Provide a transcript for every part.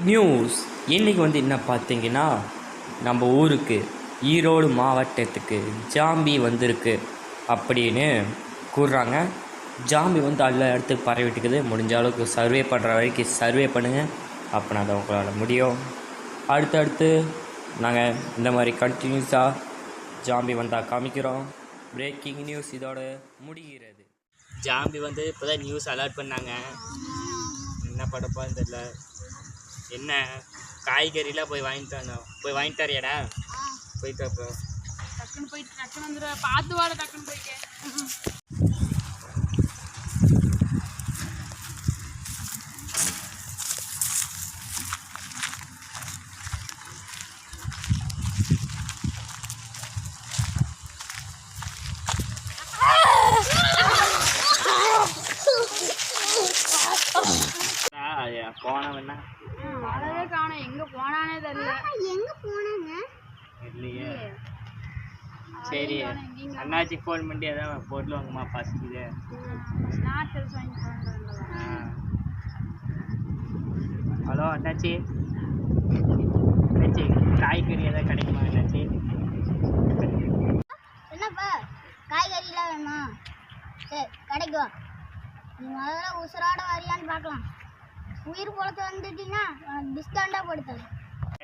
News இன்றைக்கி என்ன பார்த்தீங்கன்னா, நம்ம ஊருக்கு ஈரோடு மாவட்டத்துக்கு ஜாம்பி வந்திருக்கு அப்படின்னு கூறுறாங்க. ஜாம்பி எல்லா இடத்துக்கு பரவிட்டுக்குது. முடிஞ்ச அளவுக்கு சர்வே பண்ணுற வரைக்கும் சர்வே பண்ணுங்கள், அப்படின்னா தான் உங்களால் முடியும். அடுத்தடுத்து நாங்கள் இந்த மாதிரி கண்டினியூஸாக ஜாம்பி வந்தால் காமிக்கிறோம். பிரேக்கிங் நியூஸ் இதோட முடிகிறது. ஜாம்பி இப்போ தான் நியூஸ் அலர்ட் பண்ணாங்க. என்ன படப்பான்னு தெரியல. என்ன காய்கறிலாம் போய் வாங்கிட்டு வரையாடா? போயிட்டு அப்போ டக்குன்னு வந்துடுவா. பார்த்து வாட, டக்குன்னு போயிட்டு. போனவன்னா வரவே காணோம். எங்க போனானே தெரியல. எங்க போனாங்க இல்லையே. சரி, அண்ணாச்சி ஃபோன் பண்ணி அதான் பொருள் வாங்கம்மா ஃபர்ஸ்ட். இது ஸ்நாக்ஸ் வாங்கி ஹலோ அண்ணாச்சி, அண்ணாச்சி காய்கறி எதாவது கிடைக்குமா அண்ணாச்சி? என்னப்பா காய்கறிலாம் வேணுமா? சரி கிடைக்கும். நீ முதல்ல உசுரோட வரியான்னு பார்க்கலாம். உயிர் பொழத்து வந்துட்டீங்கன்னா டிஸ்கவுண்டாக போட்டு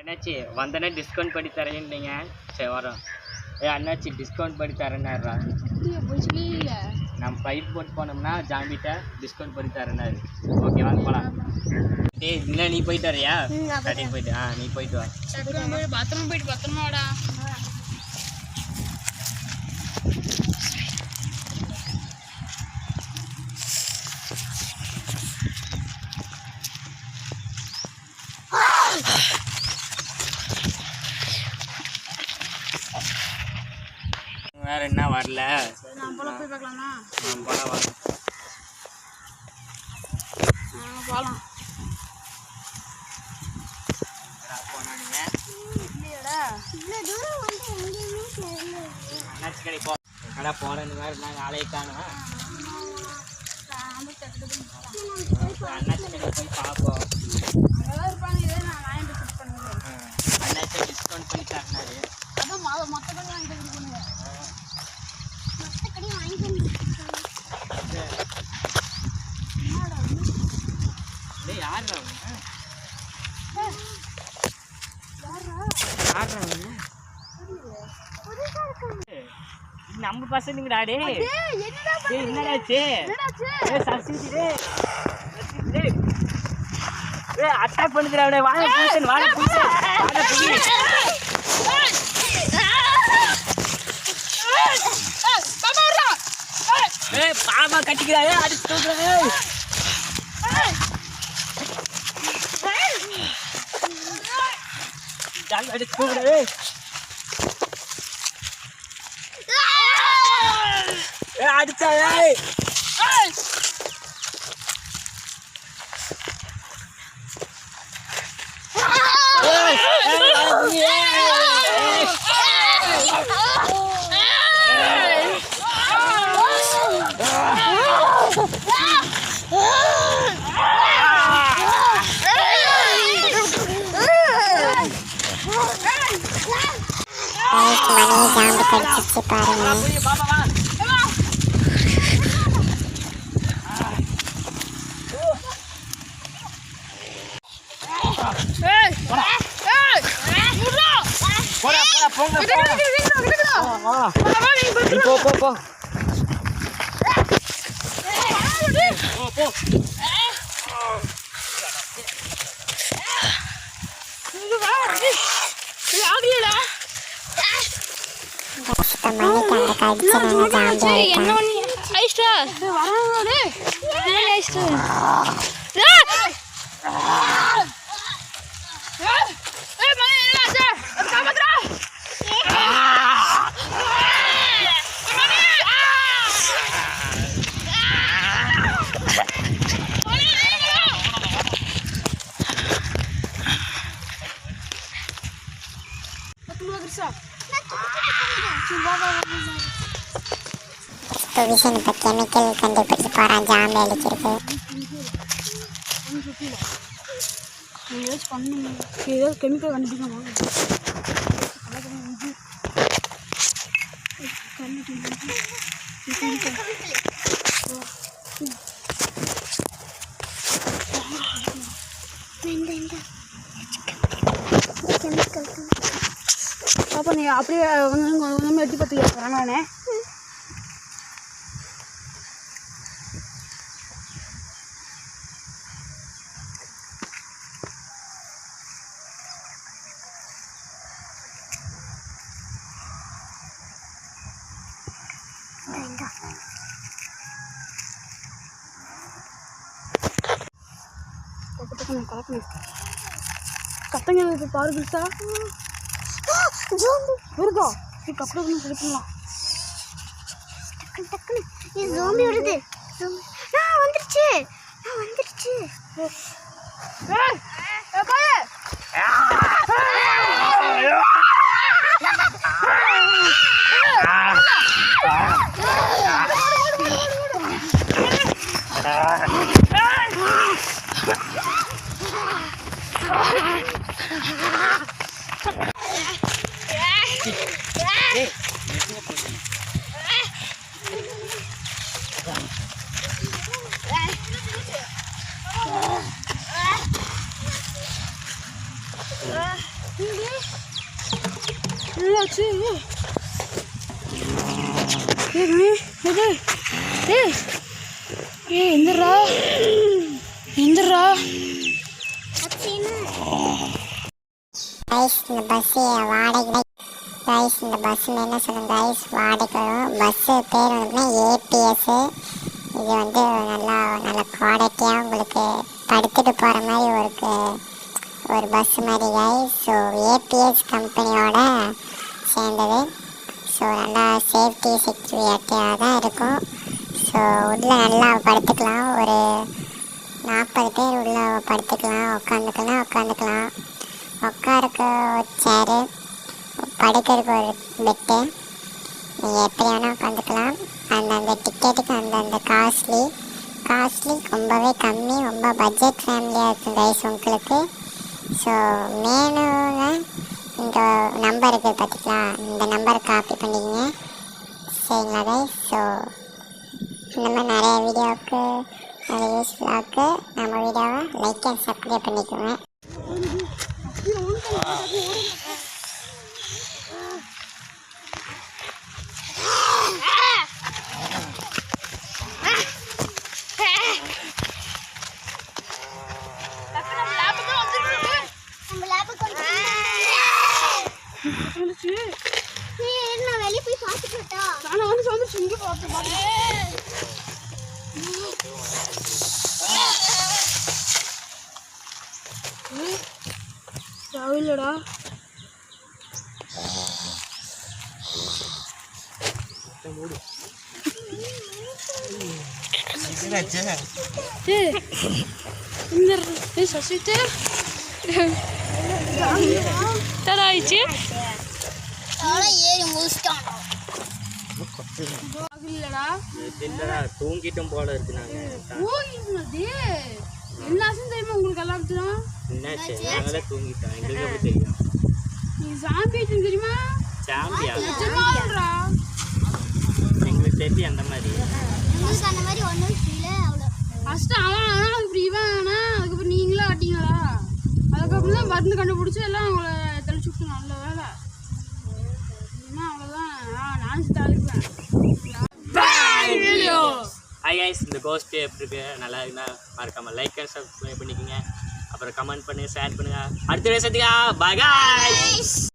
அண்ணாச்சி வந்தனே டிஸ்கவுண்ட் பண்ணி தரேன்னீங்க. சரி வரோம். அண்ணாச்சி டிஸ்கவுண்ட் பண்ணி தரேன்னாரா? நம்ம பைப் போட்டு போனோம்னா ஜாம்பிட்ட டிஸ்கவுண்ட் பண்ணி தரேன்னாரு. ஓகே வாங்க போகலாம். இல்லை நீ போயிட்டு வரையா? கடைக்கு போயிட்டு நீ போயிட்டு வா. பத்திரமா போயிட்டு பத்திரமாடா. வேற என்ன வரல? போய் பார்க்கலாமா? போகலாம் போகலாம். அண்ணாச்சி கடை போ. கடை போனேன்னு வேறு நாங்கள் ஆளையை காணும். அண்ணாச்சி கடை போய் பார்ப்போம். அண்ணாச்சி டிஸ்கவுண்ட் பண்ணி தரனாரு. அதான் மொத்த கடை வாங்கிட்டு கொடுக்கணுங்க. மொத்த கடை வாங்கிட்டு யாருடா நம்ம பசங்கடா. டே என்னடாச்சு? அட்டாக் பண்ணுறா. பாமா கட்டிக்கிறாரு. அடிச்சு அடிச்சா ஜாம்பி கடிச்சிச்சு பாருங்க. விஷயம் இப்போ கெமிக்கல் கண்டுபிடிச்சு போகிறான். ஜாம்பி அடிச்சிருக்கு. ஏதாச்சும் பண்ணணும், ஏதாவது கெமிக்கல் கண்டுபிடிக்கணும். பாப்பா நீ அப்படியே கொஞ்சம் எட்டி பார்த்து நானே கலக்கணும். கத்தங்க இப்போ பாரு பிடிச்சா வருதா கப்படம் கிடைக்கலாம். ஜோம்பி வருது. வந்துருச்சு வந்துருச்சு. என்னாச்சு? எந்திரா எந்திரா கைஸ் இந்த பஸ்ஸு வாடகை கைஸ் இந்த பஸ்ஸில் என்ன சொல்லுங்க கைஸ் வாடகை வரும். பஸ்ஸு பேர் வந்துன்னா ஏபிஎஸ்ஸு. இது வந்து நல்ல குவாலிட்டியாக உங்களுக்கு படுத்துட்டு போகிற மாதிரி ஒரு பஸ் மாதிரி கைஸ். ஸோ ஏபிஎஸ் கம்பெனியோட சேர்ந்தது. ஸோ நல்லா சேஃப்டி செக்யூரிட்டியாக தான் இருக்கும். ஸோ உள்ளே நல்லா படுத்துக்கலாம். ஒரு 40 பேர் உள்ளே படுத்துக்கலாம். உட்காந்துக்கலாம். உட்காருக்கு ஒரு சேரு, படுக்கிறதுக்கு ஒரு பெட்டு. நீங்கள் எப்படி வேணால் உட்காந்துக்கலாம். அந்தந்த டிக்கெட்டுக்கு அந்தந்த காஸ்ட்லி ரொம்பவே கம்மி. ரொம்ப பட்ஜெட் ஃபேமிலியாக இருக்கும் கைஸ் உங்களுக்கு. ஸோ மேனுங்க இங்கே நம்பர் இருக்குது பார்த்திங்களா, இந்த நம்பரை காப்பி பண்ணிக்கிங்க சரிங்களா கைஸ். ஸோ இந்த மாதிரி நிறைய வீடியோவுக்கு நிறைய யூஸ்ஃபுல்லாக நம்ம வீடியோவை லைக் அண்ட் சப்ஸ்கிரைப் பண்ணிக்கோங்க. நான் வெளியே போய் பார்த்துட்டா. நான் வந்து இங்கே பார்த்து இல்லடா சசிட்டு ஆயிடுச்சு. ஏறி முடிச்சிட்டான். தூங்கிட்டும் போல இருக்கு. நாங்க என்ன ஆசைன்னு தெரியுமா உங்களுக்கு எல்லாத்துக்கும்? என்னாச்சு? நாங்களே தூங்கிட்டோம். எங்களுக்கு எப்படி தெரியும்? நீ சாம்பி தெரியுமா? சாம்பியா? நிஜமாடா. எங்களுக்கு தெரியும் அந்த மாதிரி. உங்களுக்கு அந்த மாதிரி ஒன்றும் இல்லை. அவ்வளோ ஃபஸ்ட்டு அவன் இப்படி இவன் அதுக்கப்புறம் நீங்களே ஆட்டிங்களா? அதுக்கப்புறம் தான் மருந்து கண்டுபிடிச்சி எல்லாம் அவங்கள தெளிச்சு விட்டு நல்ல வேலை. அவ்வளோதான். நான் தாளிப்பேன். ஹாய் கைஸ், இந்த கோஸ்ட் எப்படி இருக்கு? நல்லா இருக்குன்னா மறக்காம லைக் அண்ட் சப்ஸ்கிரைப் பண்ணிக்கோங்க. அப்புறம் கமெண்ட் பண்ணி ஷேர் பண்ணுங்க. அடுத்த வீடியோ சந்திக்கலாம். By guys.